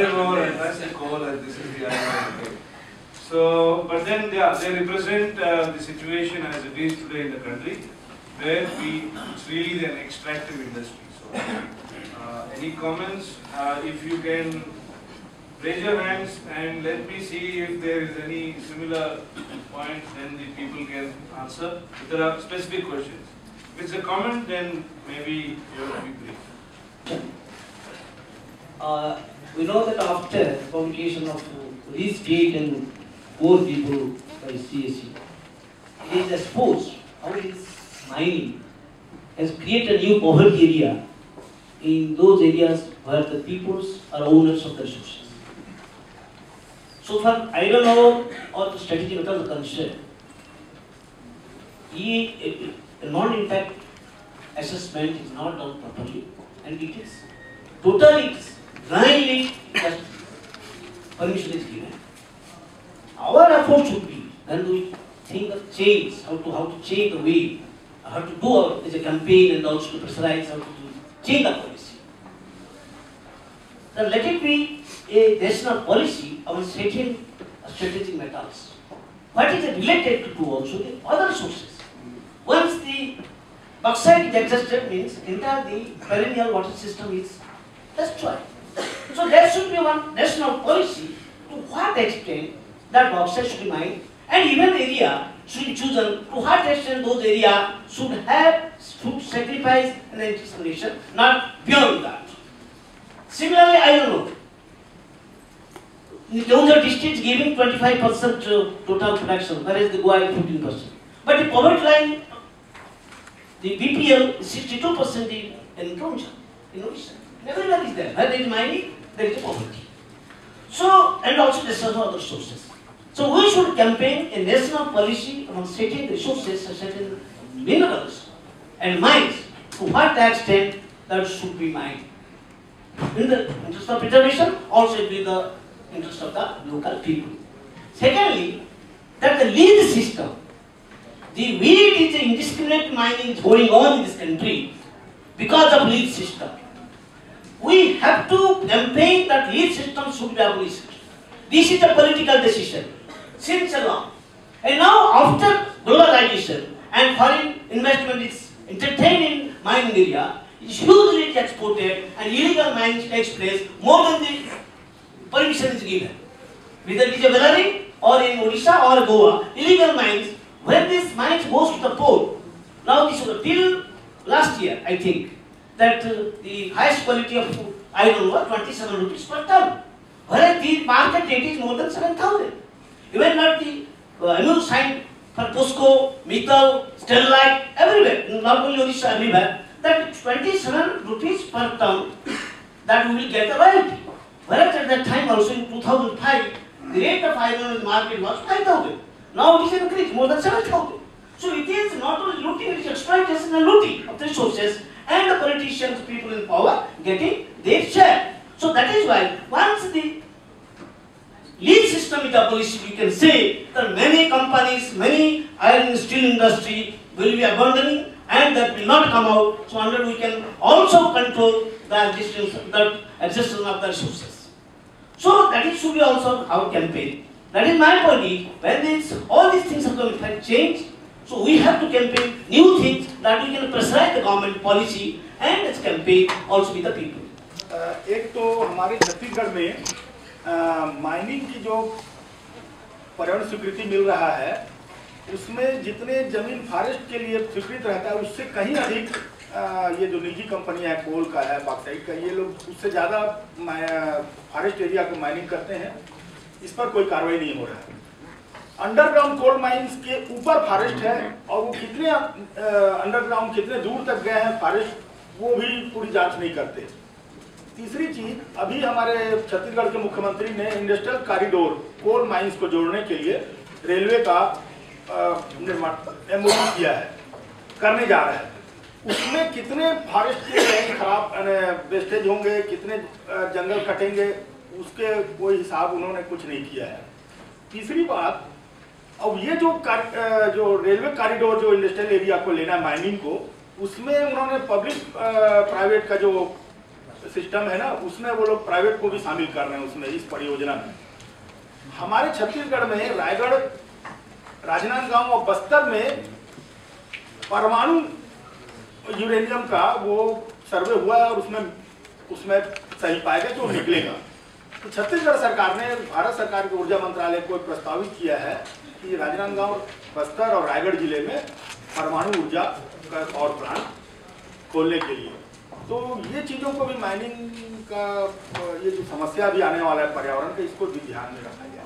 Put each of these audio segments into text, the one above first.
iron ore and that's the coal and this is the iron ore. So, but then they represent the situation as it is today in the country, where it's really an extractive industry. So, any comments? If you can raise your hands and let me see if there is any similar point, then the people can answer. If there are specific questions. If it's a comment, then maybe you have to be brief. We know that after the publication of Rich State and Poor People by CSE, it is exposed how this mining has created a new poverty area in those areas where the peoples are owners of the resources. So for iron ore or the strategic metals concerned, a non-impact assessment is not done properly, and it is totally blindly just permission is given. Our approach should be, when we think of change, how to change the way, how to do as a campaign and also to pressurize, how to change the policy. Then let it be a national policy on certain strategic metals. What is related to also the other sources? Once the bauxite is exhausted, means entire the perennial water system is destroyed. So there should be one national policy to what extent that bauxite should be mined, and even area should be chosen to what extent those areas should sacrifice an anticipation, not beyond that. Similarly, I don't know. Those are districts giving 25% total production, whereas the Goa is 15%. But the poverty line, the BPL is 62% in Kauncha, in Odisha. Everywhere is there. Where there is mining, there is poverty. So, and also there are other sources. So we should campaign a national policy on certain resources, certain minerals and mines, to what extent that should be mined. In the interest of preservation, also in the interest of the local people. Secondly, that the lead system, the way it is indiscriminate mining is going on in this country because of lead system. We have to campaign that lead system should be abolished. This is a political decision since long. And now after globalization and foreign investment is entertained in mining area, it's hugely exported and illegal mining takes place more than the permission is given. Whether it is a Bellary or in Odisha or Goa, illegal mines, when this mines goes to the port, now this was till last year, I think, that the highest quality of iron ore 27 rupees per ton, whereas the market rate is more than 7,000. Even not the MOU signed for POSCO, Mittal, Sterlite, everywhere, not only Odisha, everywhere, that 27 rupees per ton, that we will get a royalty. Whereas at that time also in 2005, the rate of iron ore in the market was 5,000. Now it is increased more than 7,000. So it is not only looting, it is exploitation and looting of the resources, and the politicians, people in power, getting their share. So that is why once the lead system is abolished, you can say that many companies, many iron and steel industry will be abandoning, and that will not come out. So under we can also control the existence of the resources. So that should be also our campaign. That is my point. When all these things are going to change, so we have to campaign new things that we can prescribe the government policy and its campaign also with the people. एक तो हमारे छत्तीसगढ़ में mining की जो पर्यावरण स्वीकृति मिल रहा है, उसमें जितने जमीन फॉरेस्ट के लिए स्वीकृत रहता है, उससे कहीं अधिक ये जो निजी कंपनियां हैं, कोल का है, बॉक्साइट का, ये लोग उससे ज़्यादा फॉरेस्ट एरिया को माइनिंग करते हैं. इस पर कोई कार्रवाई नहीं हो रहा है. अंडरग्राउंड कोल माइंस के ऊपर फॉरेस्ट है, और वो कितने अंडरग्राउंड कितने दूर तक गए हैं फॉरेस्ट, वो भी पूरी जांच नहीं करते. तीसरी चीज, अभी हमारे छत्तीसगढ़ के मुख्यमंत्री ने इंडस्ट्रियल कॉरिडोर कोल माइंस को जोड़ने के लिए रेलवे का निर्माण एमओयू किया है, करने जा रहा है. उसमें कितने फॉरेस्ट के खराब वेस्टेज होंगे, कितने जंगल कटेंगे, उसके कोई हिसाब उन्होंने कुछ नहीं किया है. तीसरी बात, अब ये जो रेलवे कॉरिडोर जो इंडस्ट्रियल एरिया को लेना है माइनिंग को, उसमें उन्होंने पब्लिक प्राइवेट का जो सिस्टम है ना, उसमें वो लोग प्राइवेट को भी शामिल कर रहे हैं उसमें, इस परियोजना में। हमारे छत्तीसगढ़ में रायगढ़, राजनांदगांव और बस्तर में परमाणु यूरेनियम का वो सर्वे हुआ है और उसमें सही पाया गया तो निकलेगा। तो छत्तीसगढ़ सरकार ने भारत सरकार के ऊर्जा मंत्रालय को प्रस्तावित किया है कि राजनांदगांव, बस्तर और रायगढ़ जिले में परमाणु ऊर्जा का पावर प्लांट खोलने के लिए। तो ये चीज़ों को भी, माइनिंग का ये जो समस्या भी आने वाला है पर्यावरण का, इसको भी ध्यान में रखा जाए।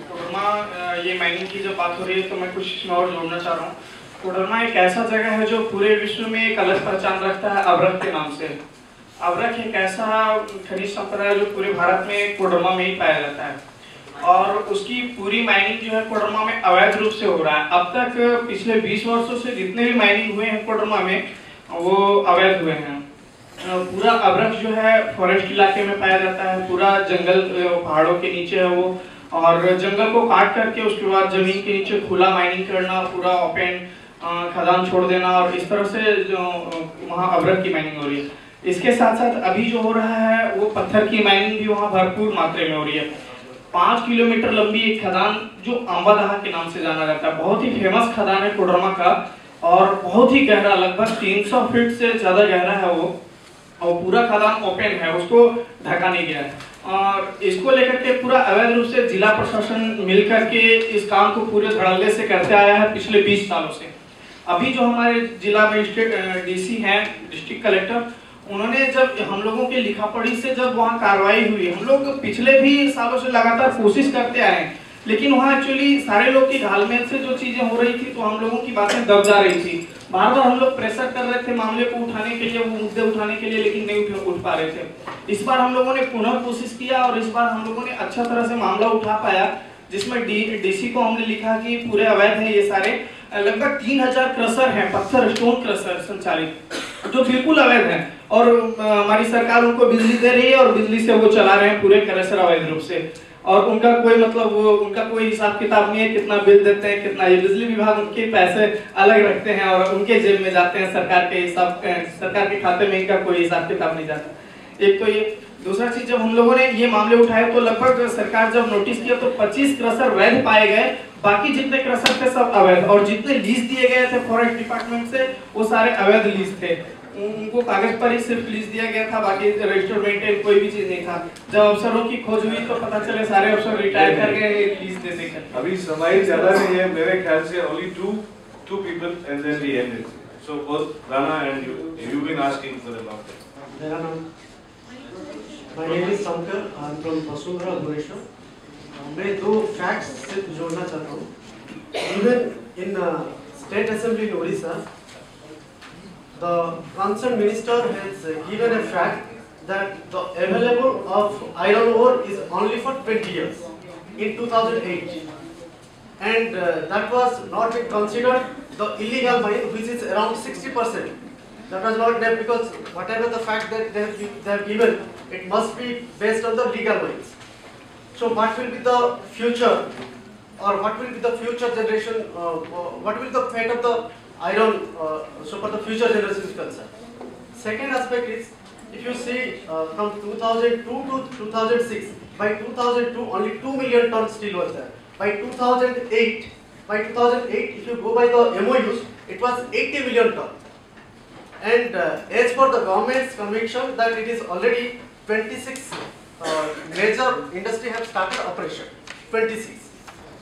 कोडरमा, ये माइनिंग की जब बात हो रही है तो मैं कुछ इसमें और जोड़ना चाह रहा हूँ। कोडरमा एक ऐसा जगह है जो पूरे विश्व में एक अलग पहचान रखता है अवरक के नाम से। अवरक एक ऐसा खनिज संपदा है जो पूरे भारत में कोडरमा में ही पाया जाता है और उसकी पूरी माइनिंग जो है कोडरमा में अवैध रूप से हो रहा है। अब तक पिछले 20 वर्षों से जितने भी माइनिंग हुए हैं कोडरमा में वो अवैध हुए हैं। पूरा अवरक जो है फॉरेस्ट इलाके में पाया जाता है, पूरा जंगल पहाड़ों के नीचे है वो, और जंगल को काट करके उसके बाद जमीन के नीचे खुला माइनिंग करना, पूरा ओपन खदान छोड़ देना और इस तरह से जो वहाँ अवरक की माइनिंग हो रही है। इसके साथ साथ अभी जो हो रहा है वो पत्थर की माइनिंग भी वहाँ भरपूर मात्रा में हो रही है। 5 किलोमीटर लंबी एक खदान जो अम्बादहा के नाम से जाना जाता है, बहुत ही फेमस खदान है कोडरमा का और बहुत ही गहरा, लगभग 300 फीट से ज्यादा गहरा है वो, और पूरा खदान ओपन है, उसको ढका नहीं गया है। और इसको लेकर के पूरा अवैध रूप से जिला प्रशासन मिलकर के इस काम को पूरे धड़ल्ले से करते आया है पिछले 20 सालों से। अभी जो हमारे जिला मजिस्ट्रेट डीसी हैं, डिस्ट्रिक्ट कलेक्टर, उन्होंने जब हम लोगों के लिखा पढ़ी से जब वहाँ कार्रवाई हुई, हम लोग पिछले भी सालों से लगातार कोशिश करते आए हैं, लेकिन वहाँ एक्चुअली सारे लोग की घालमेल से जो चीजें हो रही थी तो हम लोगों की बातें दब जा रही थी। बार बार हम लोग प्रेशर कर रहे थे मामले को उठाने के लिए, वो मुद्दे उठाने के लिए, लेकिन नहीं उठ पा रहे थे। इस बार हम लोगों ने पुनः कोशिश किया और इस बार हम लोगों ने अच्छा तरह से मामला उठा पाया, जिसमें डीसी को हमने लिखा कि पूरे अवैध है ये सारे। लगभग 3000 क्रशर हैं, पत्थर स्टोन क्रशर संचालित, जो बिल्कुल अवैध हैं और हमारी सरकार उनको बिजली दे रही है और बिजली से वो चला रहे हैं पूरे क्रशर अवैध रूप से, और उनका कोई मतलब उनका कोई हिसाब किताब नहीं है, कितना बिल देते हैं, कितना, ये बिजली विभाग उनके पैसे अलग रखते हैं और उनके जेब में जाते हैं, सरकार के हिसाब, सरकार के खाते में इनका कोई हिसाब किताब नहीं जाता। एक तो ये। दूसरा चीज, जब हम लोगों ने ये मामले उठाए तो लगभग सरकार जब नोटिस किया तो 25 क्रशर वैध पाए गए, बाकी जितने क्रशर थे सब अवैध, और जितने लीज दिए गए थे फॉरेस्ट डिपार्टमेंट से वो सारे अवैध लीज थे। उनको कागज पर ही सिर्फ लीज दिया गया था, बाकी रजिस्टर मेंटेन कोई भी चीज नहीं था। जब अफसरों की खोज हुई तो पता चले सारे अफसर रिटायर कर गए लीज दे देकर। अभी समय ज्यादा नहीं है, मेरे ख्याल से only two people and then we end it. So both Rana and you've been asking for a long time. My name is Samata, I'm from Vasundhara, Bhubaneswar. मैं 2 फैक्ट्स सिर्फ जोड़ना चाहता हूँ। Even in State Assembly in Odisha, the concerned minister has given a fact that the available of iron ore is only for 20 years in 2008, and that was not considered the illegal mine, which is around 60%. That was not there because whatever the fact that they have given, it must be based on the legal mines. So what will be the future, or what will be the future generation, what will be the fate of the iron, so for the future generation is concerned. Second aspect is, if you see from 2002 to 2006, by 2002 only 2 million tons steel was there. By 2008, if you go by the MOUs, it was 80 million tons. And as per the government's conviction that it is already 26 major industry have started operation, 26.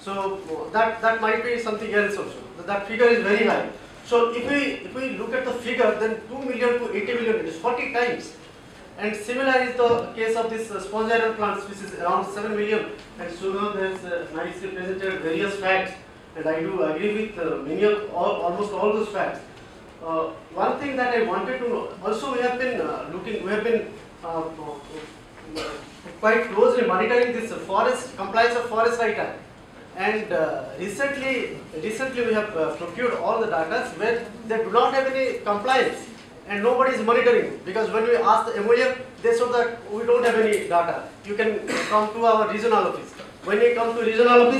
So that might be something else also. That figure is very high. So if we look at the figure, then 2 million to 80 million is 40 times. And similar is the case of this sponge iron plants, which is around 7 million. And Sugam has nicely presented various facts, and I do agree with almost all those facts. One thing that I wanted to know, also we have been quite closely monitoring this forest compliance of Forest Right Act, and recently we have procured all the data where they do not have any compliance and nobody is monitoring, because when we ask the MOF, they said that we don't have any data, you can come to our regional office. When we come to regional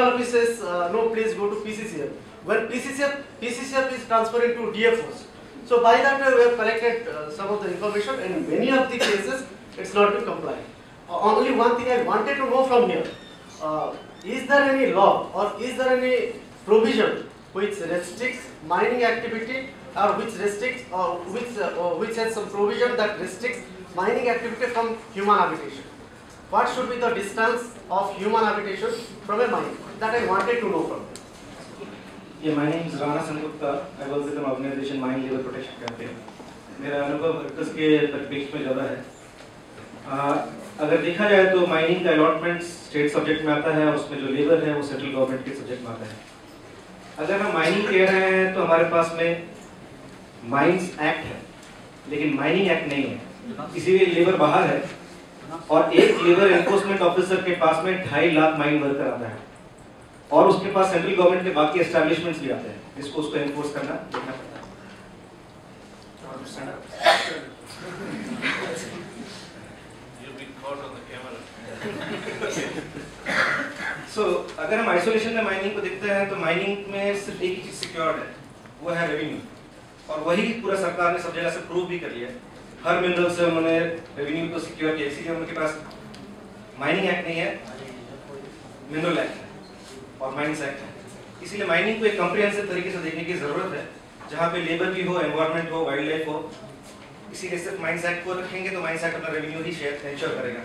office says no, please go to PCCF. When PCCF is transferring to DFOs. So by that we have collected some of the information, and in many of the cases it's not been compliant. Only one thing I wanted to know from here, is there any law or is there any provision which restricts mining activity, or which restricts which has some provision that restricts mining activity from human habitation? What should be the distance of human habitation from a mine? That I wanted to know from you. Yeah, my name is Rana Sangupta. I work with an organization, Mine Labor Protection Campaign. मेरा अनुभव workers के परिप्रेक्ष्य में ज़्यादा है। अगर देखा जाए तो माइनिंग का अलॉटमेंट स्टेट सब्जेक्ट में आता है और उसमें जो लेबर है वो सेंट्रल गवर्नमेंट के सब्जेक्ट में आता है। अगर हम माइनिंग कह रहे हैं तो हमारे पास में माइंस एक्ट है, लेकिन माइनिंग एक्ट नहीं है। इसीलिए लेबर बाहर है और एक लेबर एनफोर्समेंट ऑफिसर के पास में 2.5 लाख माइन वर्कर आता है और उसके पास सेंट्रल गवर्नमेंट के बाकी एस्टैब्लिशमेंट्स भी आते हैं, जिसको उसको एनफोर्स करना देखना पड़ता है। So, अगर हम आइसोलेशन में माइनिंग को देखते हैं तो माइनिंग में सिर्फ एक ही चीज सिक्योर्ड है, वो है रेवेन्यू, और वही पूरा सरकार ने सब जगह से प्रूव भी कर लिया है। हर मिनरल से उन्होंने रेवेन्यू को सिक्योर किया, इसीलिए उनके पास माइनिंग एक्ट नहीं है, मिनरल एक्ट है और माइंस एक्ट है। इसीलिए माइनिंग को एक कॉम्प्रिहेंसिव तरीके से देखने की जरूरत है, जहाँ पे लेबर भी हो, एनवायरनमेंट हो, वाइल्ड लाइफ हो। इसीलिए सिर्फ माइंस एक्ट को रखेंगे तो माइंस एक्ट अपना रेवेन्यू ही शेयर एंश्योर करेगा।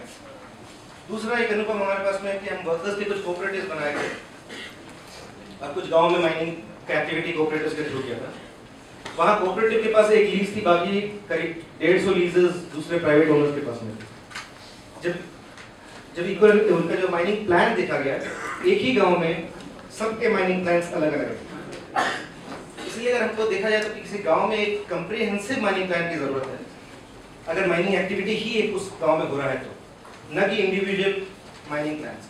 दूसरा एक अनुभव हमारे पास में है कि हम वर्कर्स के कुछ कोऑपरेटिव्स बनाए थे और कुछ गाँव में माइनिंग का एक्टिविटी कोऑपरेटिव्स के थ्रू किया था। वहाँ कोऑपरेटिव के पास एक लीज थी, बाकी करीब 150 लीजेस दूसरे प्राइवेट ओनर्स के पास में थे। जब इक्वल उनका जो माइनिंग प्लान देखा गया, एक ही गांव में सबके माइनिंग प्लान्स अलग अलग हैं। इसलिए अगर हमको देखा जाए तो किसी गांव में एक कम्प्रिहेंसिव माइनिंग प्लान की जरूरत है, अगर माइनिंग एक्टिविटी ही एक उस गांव में हो रहा है तो, न कि individual mining plans.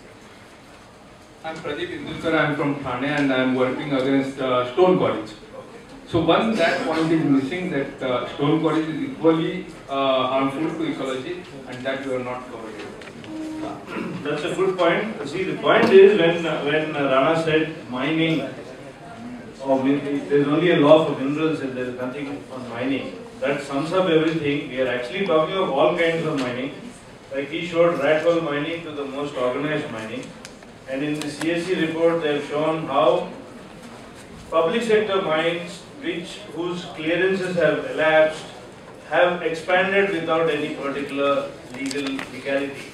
I'm Pradeep Indulkar. I'm from Thane and I'm working against stone quarries. So one, that point is missing, that stone quarries is equally harmful to ecology, and that we are not covered. That's a good point. See, the point is when Rana said mining, there's only a law for minerals and there's nothing on mining. That sums up everything. We are actually talking of all kinds of mining. Like he showed rat hole mining to the most organized mining. And in the CSC report, they have shown how public sector mines, whose clearances have elapsed, have expanded without any particular legal legality.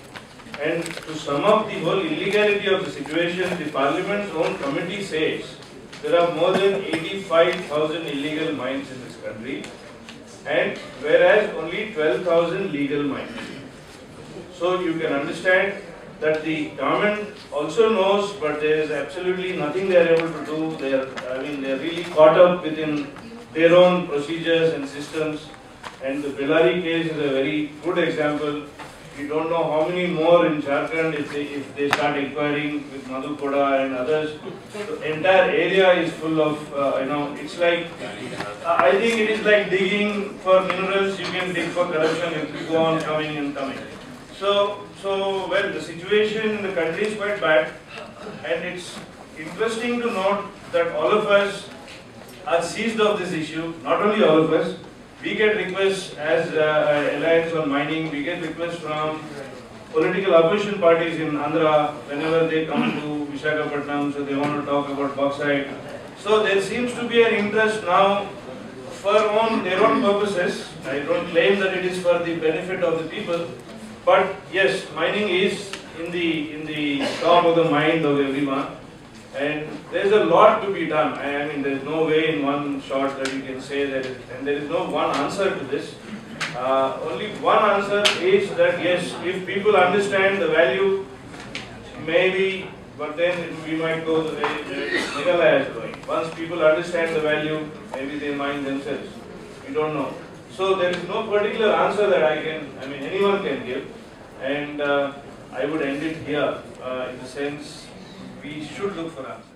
And to sum up the whole illegality of the situation, the Parliament's own committee says there are more than 85,000 illegal mines in this country, and whereas only 12,000 legal mines. So you can understand that the government also knows, but there is absolutely nothing they are able to do. They are really caught up within their own procedures and systems. And the Bellary case is a very good example. We don't know how many more in Jharkhand if they start inquiring with Madhukoda and others. The entire area is full of, it's like, I think it is like digging for minerals, you can dig for corruption, it will go on coming and coming. So well, the situation in the country is quite bad, and it's interesting to note that all of us are seized of this issue. Not only all of us, we get requests as Alliance on Mining, we get requests from political opposition parties in Andhra whenever they come to Visakhapatnam, so they want to talk about bauxite. So there seems to be an interest now for their own purposes. I don't claim that it is for the benefit of the people. But yes, mining is in the top of the mind of everyone, and there is a lot to be done. I mean, there is no way in one shot that you can say that, and there is no one answer to this. Only one answer is that yes, if people understand the value, maybe, but then we might go the way Meghalaya is going. Once people understand the value, maybe they mine themselves. We don't know. So there is no particular answer that anyone can give, and I would end it here in the sense we should look for answers.